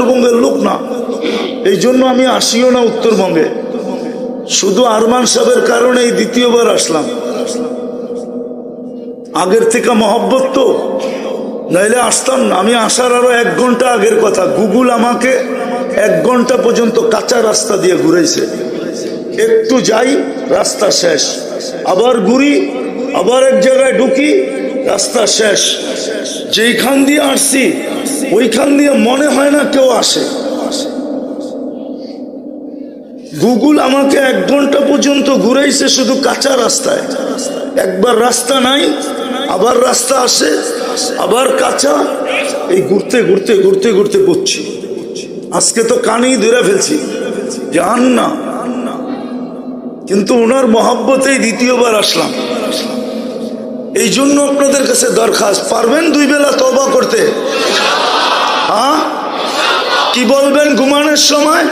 উত্তরবঙ্গের লোক না, এই জন্য আমি আসিও না উত্তরবঙ্গে। শুধু আরমান সাহেবের কারণে এই দ্বিতীয়বার আসলাম। আগের থেকে মহব্বত তো, নাইলে আসতাম না। আমি আসার আরো 1 ঘন্টা আগের কথা। গুগল আমাকে 1 ঘন্টা পর্যন্ত কাঁচা রাস্তা দিয়ে ঘুরাইছে। একটু যাই, রাস্তা শেষ, আবার ঘুরি, আবার এক জায়গায় ঢুকি, রাস্তা শেষ। যেইখান দিয়ে আসছি ওইখান দিয়ে মনে হয় না কেউ আসে। গুগল আমাকে 1 ঘন্টা পর্যন্ত ঘুরাইছে শুধু কাঁচা রাস্তায়। একবার রাস্তা নাই, আবার রাস্তা আসে, আবার কাঁচা। এই ঘুরতে ঘুরতে ঘুরতে ঘুরতে পড়ছি। আজকে তো কানেই ধরে ফেলছি, জান না। কিন্তু ওনার মহব্বতেই দ্বিতীয়বার আসলাম। এই জন্য আপনাদের কাছে দরখাস্ত, পারবেন 2 বেলা তওবা করতে? হ্যাঁ, কি বলবেন ঘুমানোর সময়?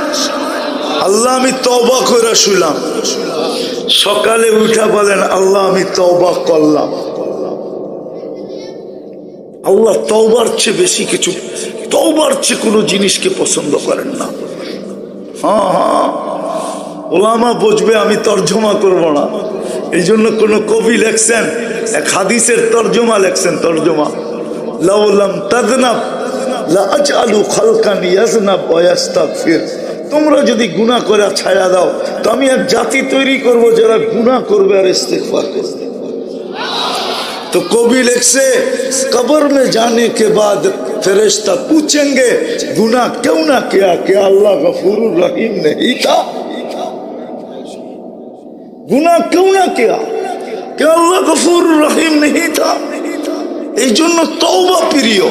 আল্লাহ আমি তওবা করে শুইলাম। সকালে উঠা বলেন আল্লাহ আমি তওবা করলাম। আল্লাহ তওবার চেয়ে বেশি কিছু, তওবার চেয়ে কোনো জিনিসকে পছন্দ করেন না। হ্যাঁ, ওলামা বুঝবে, আমি তর্জমা করব না। এই জন্য কোন কবি লেখছেন, এক হাদিসের তর্জমা লেখছেন, তর্জমা, লাউলাম তাযনাব লাআজআলু খালকান ইয়াযনাব ওয়া ইয়াস্তাগফির। তোমরা যদি গুনাহ করে ছায়া দাও তো আমি এক জাতি তৈরি করব যারা গুনাহ করবে আর ইস্তেগফার করবে। তো কবি লিখছে, কবর में जाने के बाद फरिश्ता पूछेंगे गुनाह क्यों ना किया, क्या अल्लाह गफूरुर रहीम नहीं था? गुनाह क्यों ना किया, क्या अल्लाह गफूरुर रहीम नहीं था? এই জন্য তওবা প্রিয়।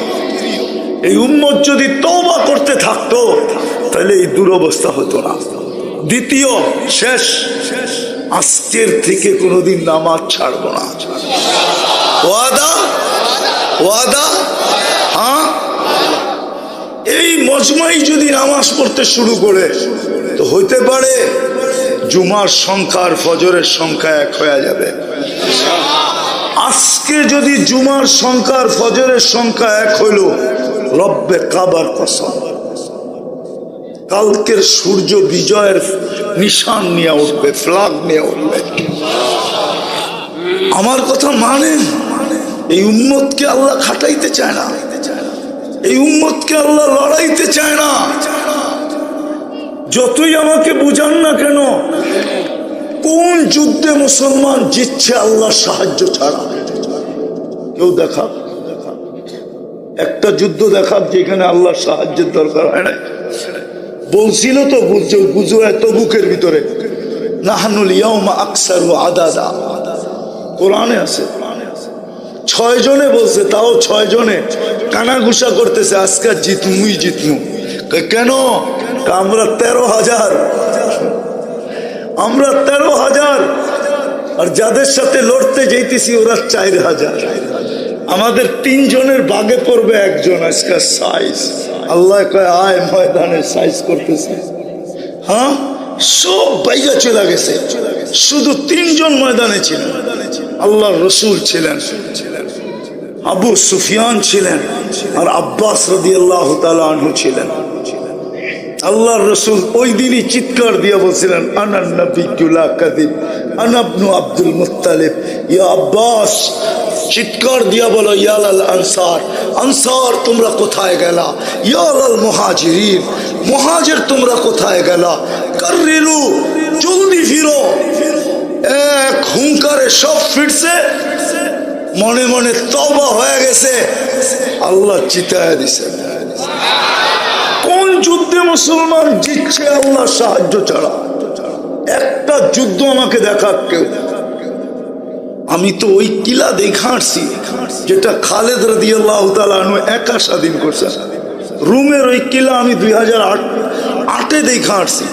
এই উম্মত যদি তওবা করতে থাকতো তাহলে এই দুরবস্থা হতো না। দ্বিতীয়, শেষ, আজকের থেকে কোনোদিন নামাজ ছাড়ব না। ওয়াদা, ওয়াদা। হ্যাঁ, এই মজমাই যদি নামাজ পড়তে শুরু করে তো হইতে পারে জুমার সংখ্যা আর ফজরের সংখ্যা 1 হয়ে যাবে। আজকে যদি জুমার সংখ্যা আর ফজরের সংখ্যা 1 হইল, রব্বে কাবার কসম, কালকের সূর্য বিজয়ের নিশান নিয়ে উঠবে, ফ্ল্যাগ নিয়ে উঠবে। আমার কথা মানেন? এই উম্মতকে আল্লাহ খাটাইতে চায় না, এই উম্মতকে আল্লাহ লড়াইতে চায় না। যতই আমাকে বুঝান না কেন, কোন যুদ্ধে মুসলমান জিতছে আল্লাহর সাহায্য ছাড়া? কেউ দেখাক, একটা যুদ্ধ দেখাক যেখানে আল্লাহর সাহায্যের দরকার হয় না। বলছিল তো বুঝুয়া তবুকের ভিতরে, নাহনুল ইয়াউমা আকসারু আদাদা, কোরআনে আছে। 6 জনে বলছে, তাও 6 জনে কানাঘুষা করতেছে, আজকে জিতমুই জিতমু। কেন? আমরা 13,000, আমরা 13,000, আর যাদের সাথে লড়তে যাইতেছি ওরা 4,000। আমাদের 3 জনের ভাগে পড়বে 1 জন। আজকে সাইজ আল্লাহ কয় আয় ময়দানে সাইজ করতেছে। হ্যাঁ, সব বাইরে চলে গেছে, শুধু 3 জন ময়দানে ছিলেন। আল্লাহর রসুল ছিলেন, আবু সুফিয়ান ছিলেন, আর আব্বাস রাদিয়াল্লাহু তাআলা আনহু ছিলেন। আল্লাহর রসুল ওই দিনই চিৎকার দিয়ে বলছিলেন, আনা নবিয়্যু লা কাযিব আনা ইবনু আব্দুল মুত্তালিব। ইয়া আব্বাস, চিৎকার দিয়া বলো, ইয়ালাল আনসার, আনসার তোমরা কোথায় গেলা? ইয়ালাল মুহাজিরিন, মুহাজির তোমরা কোথায় গেলা? কাররিলু, জলদি ফিরো। এক হুঙ্কারে সব ফিরছে, মনে মনে তওবা হয়ে গেছে, আল্লাহ চিতায় দিছে। কোন যুদ্ধে মুসলমান জিতছে আল্লাহ সাহায্য ছাড়া? একটা যুদ্ধ আমাকে দেখাক কেউ। আমি তো ওই কিলা দেখা আসছি যেটা খালেদ রাদিয়াল্লাহু তাআলা আনহু একা স্বাধীন করছেন। রুমের ওই কিলা আমি 2008-এ দেখা আসছি।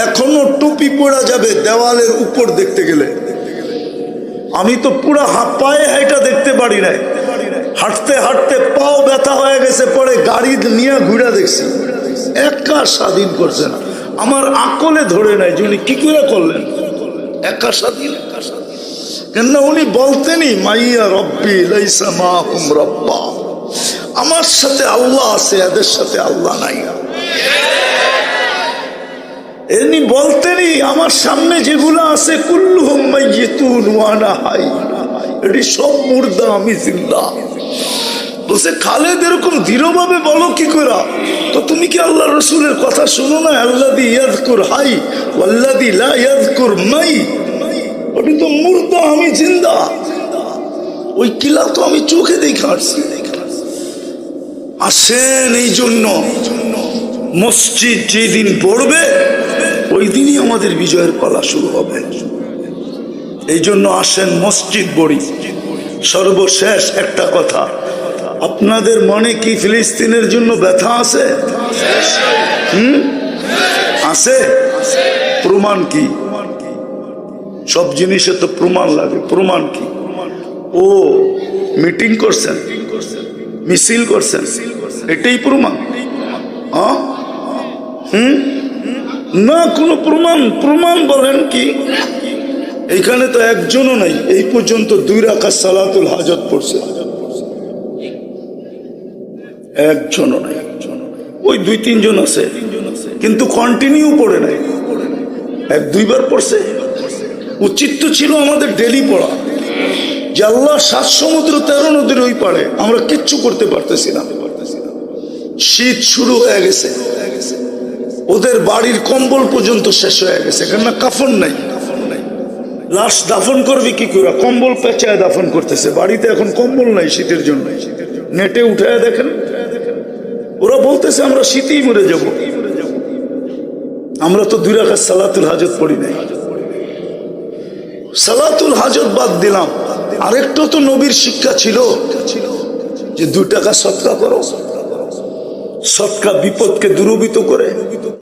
এখনো টুপি পড়া যাবে দেওয়ালের উপর দেখতে গেলে। আমি তো পুরো পায়ে হাইটা দেখতে পারি নাই, হাঁটতে হাঁটতে পাও ব্যথা হয়ে গেছে, পরে গাড়ি নিয়ে ঘুরে দেখছি। একা স্বাধীন করছেন, আমার আকলে ধরে নাই যে উনি কি করে করলেন একা স্বাধীন। কেন উনি বলতেনই মাইয়া রব্বি লাইসা মাহুম রব্বা, আমার সাথে আল্লাহ আছে, এদের সাথে আল্লাহ নাই। এমনি বলতেনই আমার সামনে যেগুলো আছে কুল্লুহুম মাইয়িতুন ওয়া আনা হাই, এটি সব মুর্দা, আমি জিন্দা। বলছে খালেদ এরকম দৃঢ়ভাবে বলো কি করে? তো তুমি কি আল্লাহ রসুলের কথা শুনো না? আল্লাযী ইয়াযকুর হাই ওয়াল্লাযী লা ইয়াযকুর মাই, ওটি তো মুর্দা, আমি জিন্দা। ওই কিলা তো আমি চোখে দেখে আসছি। আসেন, এই জন্য মসজিদ যেদিন পড়বে ওই দিনই আমাদের বিজয়ের পালা শুরু হবে। এই জন্য আসেন মসজিদ পড়ি। সর্বশেষ একটা কথা, আপনাদের মনে কি ফিলিস্তিনের জন্য ব্যথা আছে? আছে? প্রমাণ কি? সব জিনিসে তো প্রমাণ লাগে। প্রমাণ কি? ও মিটিং করছেন, মিছিল করছেন, এটাই প্রমাণ? না, কোনো প্রমাণ? প্রমাণ বলেন কি? এইখানে তো একজনও নাই এই পর্যন্ত 2 রাকাত সালাতুল হাজত পড়ছে, একজনও নাই। ওই 2-3 জন আছে, কিন্তু কন্টিনিউ পড়ে নাই, 1-2 বার পড়ছে। উচিত তো ছিল আমাদের ডেলি পড়া, যে আল্লাহ 7 সমুদ্র 13 নদীর ওই পারে, আমরা কিচ্ছু করতে পারতেছি না। শীত শুরু হয়ে গেছে, ওদের বাড়ির কম্বল পর্যন্ত শেষ হয়ে গেছে, কেননা কাফন নাই। লাশ দাফন করবে কি করে? কম্বল পেঁচায় দাফন করতেছে। বাড়িতে এখন কম্বল নাই শীতের জন্য, নেটে উঠায় দেখেন। ওরা বলতেছে আমরা শীতেই মরে যাব। আমরা তো 2 রাকাত সালাতুল হাজত পড়ি নাই। সালাতুল হাজত বাদ দিলাম, আরেকটা তো নবীর শিক্ষা ছিল যে 2 টাকা সদকা করো। সদকা বিপদকে দূরীভূত করে।